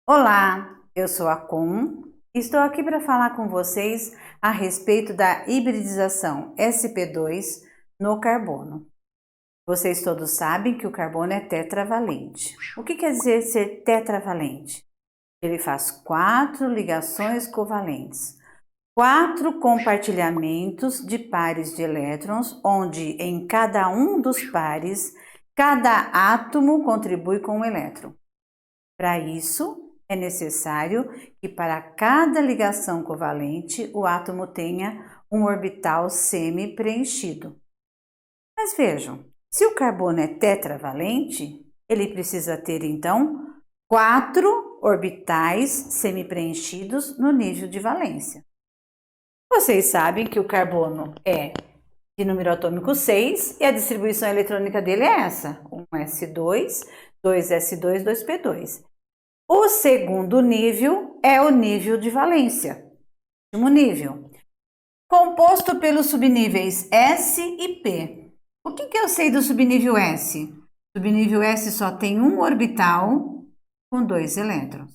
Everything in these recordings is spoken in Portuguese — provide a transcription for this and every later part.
Olá, eu sou a Kun e estou aqui para falar com vocês a respeito da hibridização sp2 no carbono. Vocês todos sabem que o carbono é tetravalente. O que quer dizer ser tetravalente? Ele faz 4 ligações covalentes, 4 compartilhamentos de pares de elétrons, onde em cada um dos pares, cada átomo contribui com um elétron. Para isso, é necessário que para cada ligação covalente o átomo tenha um orbital semi-preenchido. Mas vejam, se o carbono é tetravalente, ele precisa ter então 4 orbitais semi-preenchidos no nível de valência. Vocês sabem que o carbono é de número atômico 6 e a distribuição eletrônica dele é essa: 1s2, 2s2, 2p2. O segundo nível é o nível de valência, último nível, composto pelos subníveis S e P. O que eu sei do subnível S? O subnível S só tem um orbital com 2 elétrons.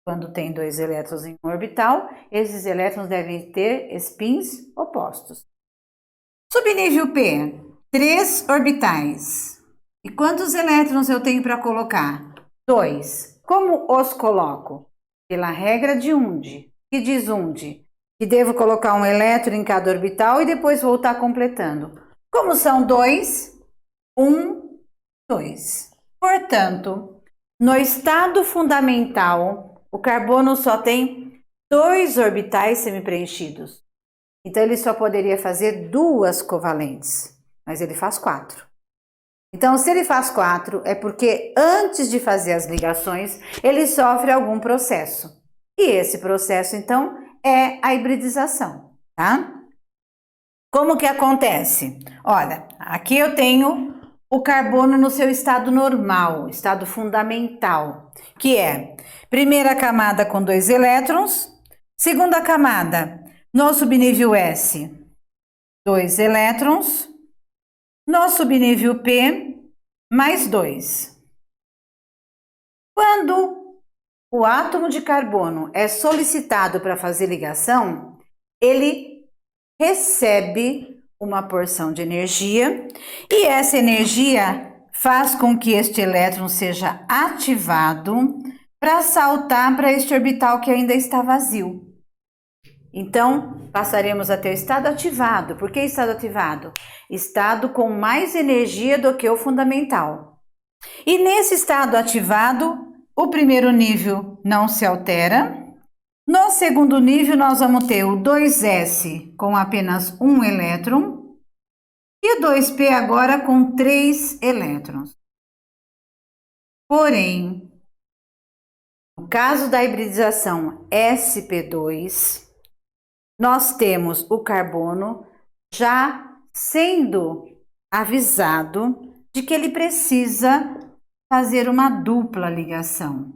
Quando tem 2 elétrons em um orbital, esses elétrons devem ter spins opostos. Subnível P, 3 orbitais. E quantos elétrons eu tenho para colocar? 2. Como os coloco? Pela regra de Undy, que diz Undy que devo colocar um elétron em cada orbital e depois voltar completando. Como são 2, 1, 2. Portanto, no estado fundamental, o carbono só tem 2 orbitais semipreenchidos. Então, ele só poderia fazer 2 covalentes, mas ele faz 4. Então, se ele faz 4, é porque antes de fazer as ligações, ele sofre algum processo. E esse processo, então, é a hibridização, tá? Como que acontece? Olha, aqui eu tenho o carbono no seu estado normal, estado fundamental, que é primeira camada com 2 elétrons, segunda camada no subnível S, 2 elétrons, no subnível P, mais 2. Quando o átomo de carbono é solicitado para fazer ligação, ele recebe uma porção de energia e essa energia faz com que este elétron seja ativado para saltar para este orbital que ainda está vazio. Então, passaremos a ter o estado ativado. Por que estado ativado? Estado com mais energia do que o fundamental. E nesse estado ativado, o primeiro nível não se altera. No segundo nível, nós vamos ter o 2s com apenas 1 elétron e o 2p agora com 3 elétrons. Porém, no caso da hibridização sp2, nós temos o carbono já sendo avisado de que ele precisa fazer uma dupla ligação.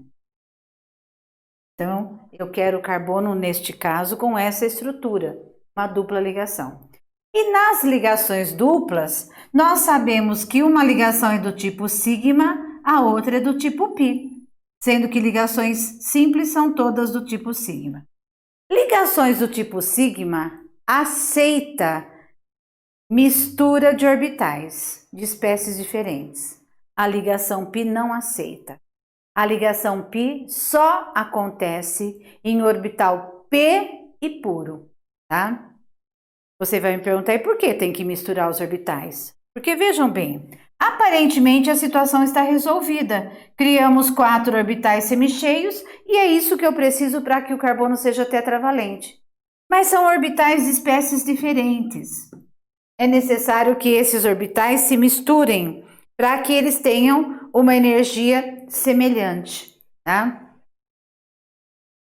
Então, eu quero o carbono, neste caso, com essa estrutura, uma dupla ligação. E nas ligações duplas, nós sabemos que uma ligação é do tipo sigma, a outra é do tipo pi, sendo que ligações simples são todas do tipo sigma. Ligações do tipo sigma aceita mistura de orbitais de espécies diferentes. A ligação pi não aceita. A ligação pi só acontece em orbital p e puro, tá? Você vai me perguntar, e por que tem que misturar os orbitais? Porque vejam bem, aparentemente a situação está resolvida. Criamos 4 orbitais semicheios e é isso que eu preciso para que o carbono seja tetravalente. Mas são orbitais de espécies diferentes. É necessário que esses orbitais se misturem para que eles tenham uma energia semelhante, tá?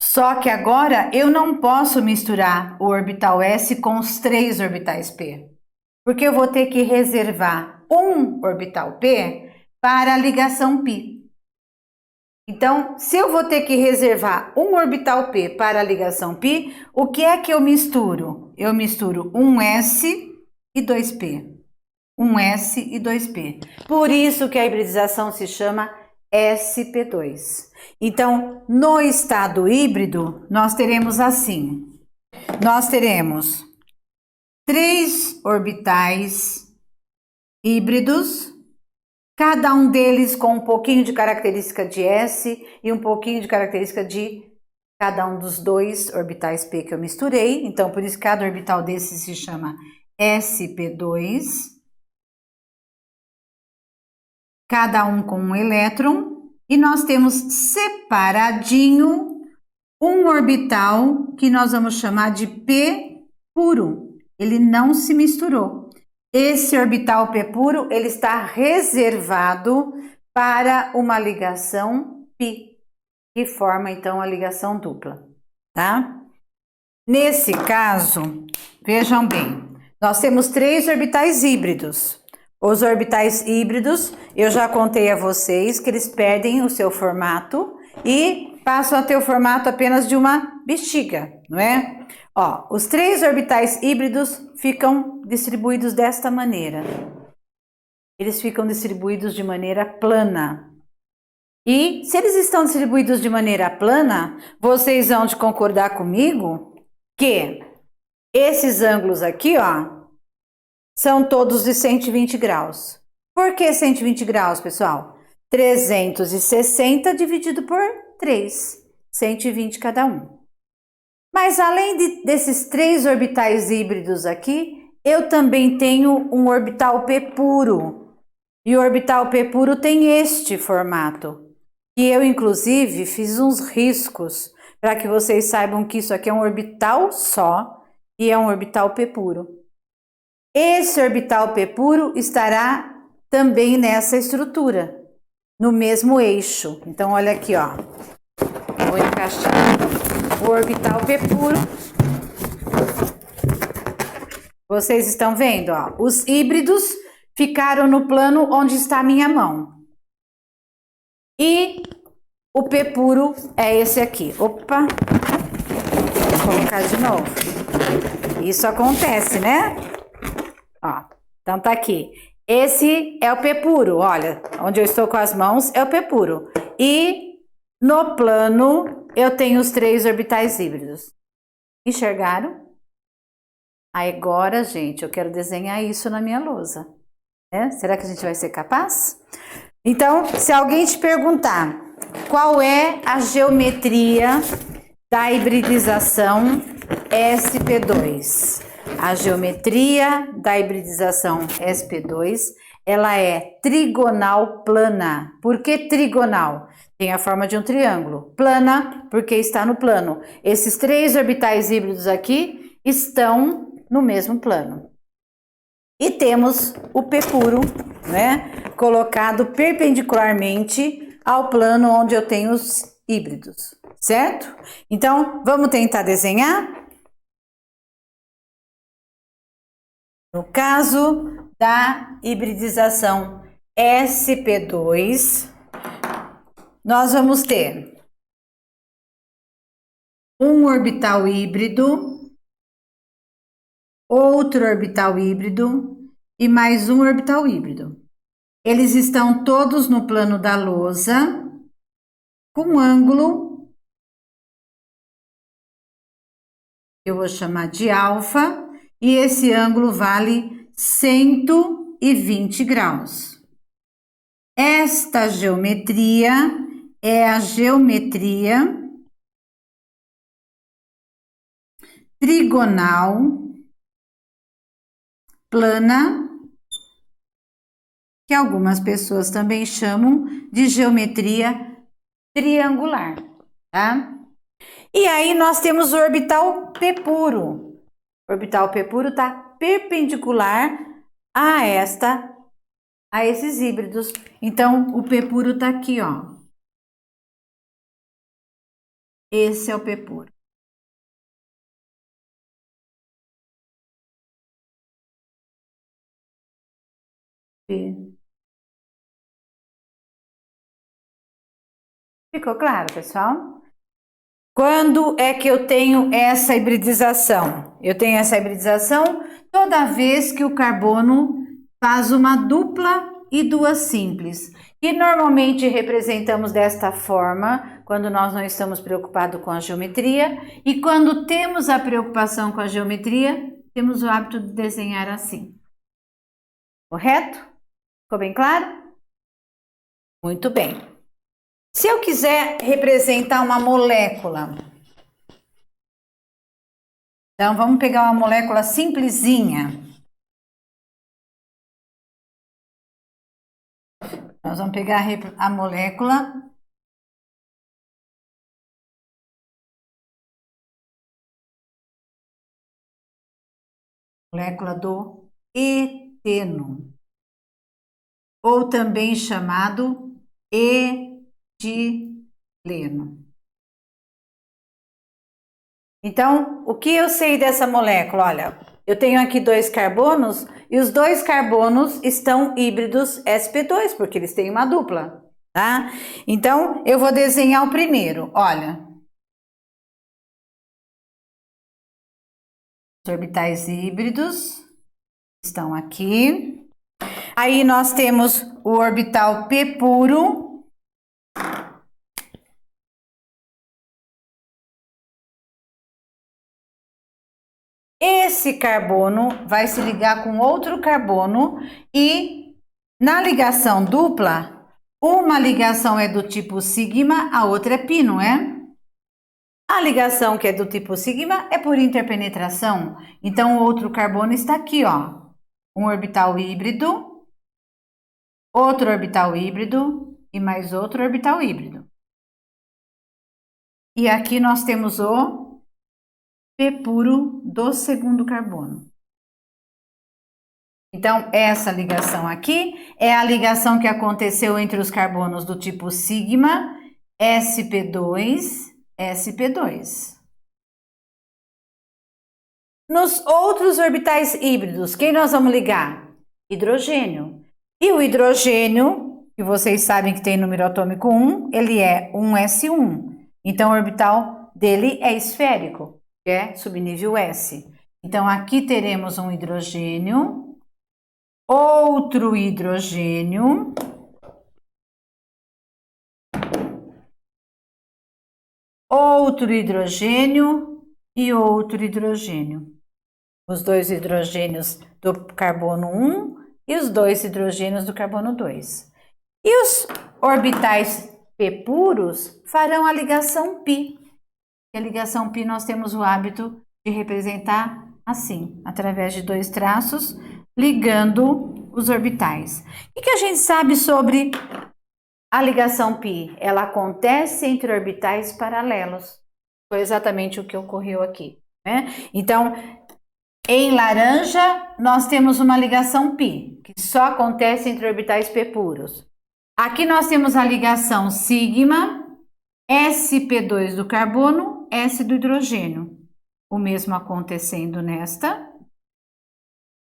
Só que agora eu não posso misturar o orbital S com os 3 orbitais P, porque eu vou ter que reservar um orbital P para a ligação π. Então, se eu vou ter que reservar um orbital P para a ligação π, o que é que eu misturo? Eu misturo um S e 2P. Um S e 2P. Por isso que a hibridização se chama sp2. Então, no estado híbrido, nós teremos assim. Nós teremos 3 orbitais híbridos, cada um deles com um pouquinho de característica de S e um pouquinho de característica de cada um dos 2 orbitais p que eu misturei. Então, por isso cada orbital desse se chama sp2. Cada um com um elétron. E nós temos separadinho um orbital que nós vamos chamar de p puro. Ele não se misturou. Esse orbital p puro, ele está reservado para uma ligação pi, que forma então a ligação dupla, tá? Nesse caso, vejam bem, nós temos 3 orbitais híbridos. Os orbitais híbridos, eu já contei a vocês que eles perdem o seu formato e passam a ter o formato apenas de uma bexiga, não é? Ó, os 3 orbitais híbridos ficam distribuídos desta maneira. Eles ficam distribuídos de maneira plana. E se eles estão distribuídos de maneira plana, vocês vão de concordar comigo que esses ângulos aqui, ó, são todos de 120 graus. Por que 120 graus, pessoal? 360 dividido por 3, 120 cada um. Mas além desses 3 orbitais híbridos aqui, eu também tenho um orbital p puro. E o orbital p puro tem este formato. E eu, inclusive, fiz uns riscos para que vocês saibam que isso aqui é um orbital só e é um orbital p puro. Esse orbital p puro estará também nessa estrutura, no mesmo eixo. Então, olha aqui, ó. Vou encaixar o orbital p puro. Vocês estão vendo, ó? Os híbridos ficaram no plano onde está a minha mão. E o p puro é esse aqui. Opa! Vou colocar de novo. Isso acontece, né? Ó, então tá aqui. Esse é o p puro, olha, onde eu estou com as mãos é o p puro. E no plano eu tenho os 3 orbitais híbridos. Enxergaram? Agora, gente, eu quero desenhar isso na minha lousa. Né? Será que a gente vai ser capaz? Então, se alguém te perguntar qual é a geometria da hibridização sp2, a geometria da hibridização sp2, ela é trigonal plana. Por que trigonal? Tem a forma de um triângulo. Plana, porque está no plano. Esses 3 orbitais híbridos aqui estão no mesmo plano. E temos o p puro, né, colocado perpendicularmente ao plano onde eu tenho os híbridos, certo? Então, vamos tentar desenhar? No caso da hibridização sp2, nós vamos ter um orbital híbrido, outro orbital híbrido e mais um orbital híbrido. Eles estão todos no plano da lousa, com ângulo, eu vou chamar de alfa, e esse ângulo vale 120 graus. Esta geometria é a geometria trigonal plana, que algumas pessoas também chamam de geometria triangular, tá? E aí nós temos o orbital p puro. O orbital p puro está perpendicular a esses híbridos. Então, o p puro está aqui, ó. Esse é o p puro. Ficou claro, pessoal? Quando é que eu tenho essa hibridização? Eu tenho essa hibridização toda vez que o carbono faz uma dupla e duas simples, que normalmente representamos desta forma quando nós não estamos preocupados com a geometria, e quando temos a preocupação com a geometria, temos o hábito de desenhar assim. Correto? Ficou bem claro? Muito bem. Se eu quiser representar uma molécula, então vamos pegar uma molécula simplesinha. Nós vamos pegar a molécula do eteno, ou também chamado etileno. Então, o que eu sei dessa molécula? Olha, eu tenho aqui 2 carbonos e os 2 carbonos estão híbridos sp2, porque eles têm uma dupla, tá? Então, eu vou desenhar o primeiro, olha. Os orbitais híbridos estão aqui. Aí nós temos o orbital p puro. Esse carbono vai se ligar com outro carbono e na ligação dupla, uma ligação é do tipo sigma, a outra é pi, não é? A ligação que é do tipo sigma é por interpenetração. Então, o outro carbono está aqui, ó. Um orbital híbrido, outro orbital híbrido e mais outro orbital híbrido. E aqui nós temos o P puro do segundo carbono. Então, essa ligação aqui é a ligação que aconteceu entre os carbonos do tipo sigma, sp2, sp2. Nos outros orbitais híbridos, quem nós vamos ligar? Hidrogênio. E o hidrogênio, que vocês sabem que tem número atômico 1, ele é 1s1. Então, o orbital dele é esférico, que é subnível S. Então, aqui teremos um hidrogênio, outro hidrogênio, outro hidrogênio e outro hidrogênio. Os 2 hidrogênios do carbono 1 e os 2 hidrogênios do carbono 2. E os orbitais p puros farão a ligação π. E a ligação π nós temos o hábito de representar assim, através de 2 traços, ligando os orbitais. O que a gente sabe sobre a ligação π? Ela acontece entre orbitais paralelos. Foi exatamente o que ocorreu aqui, né? Então, em laranja, nós temos uma ligação π, que só acontece entre orbitais p puros. Aqui nós temos a ligação sigma, sp2 do carbono, S do hidrogênio. O mesmo acontecendo nesta.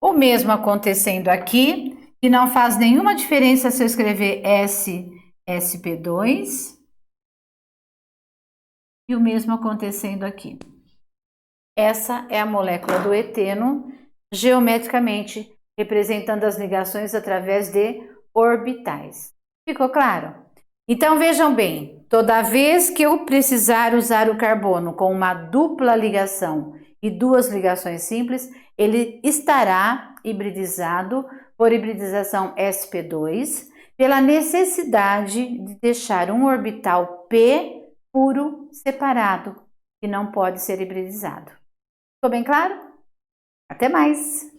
O mesmo acontecendo aqui, que não faz nenhuma diferença se eu escrever sp2. E o mesmo acontecendo aqui. Essa é a molécula do eteno, geometricamente representando as ligações através de orbitais. Ficou claro? Então vejam bem, toda vez que eu precisar usar o carbono com uma dupla ligação e 2 ligações simples, ele estará hibridizado por hibridização sp2, pela necessidade de deixar um orbital p puro separado, que não pode ser hibridizado. Ficou bem claro? Até mais!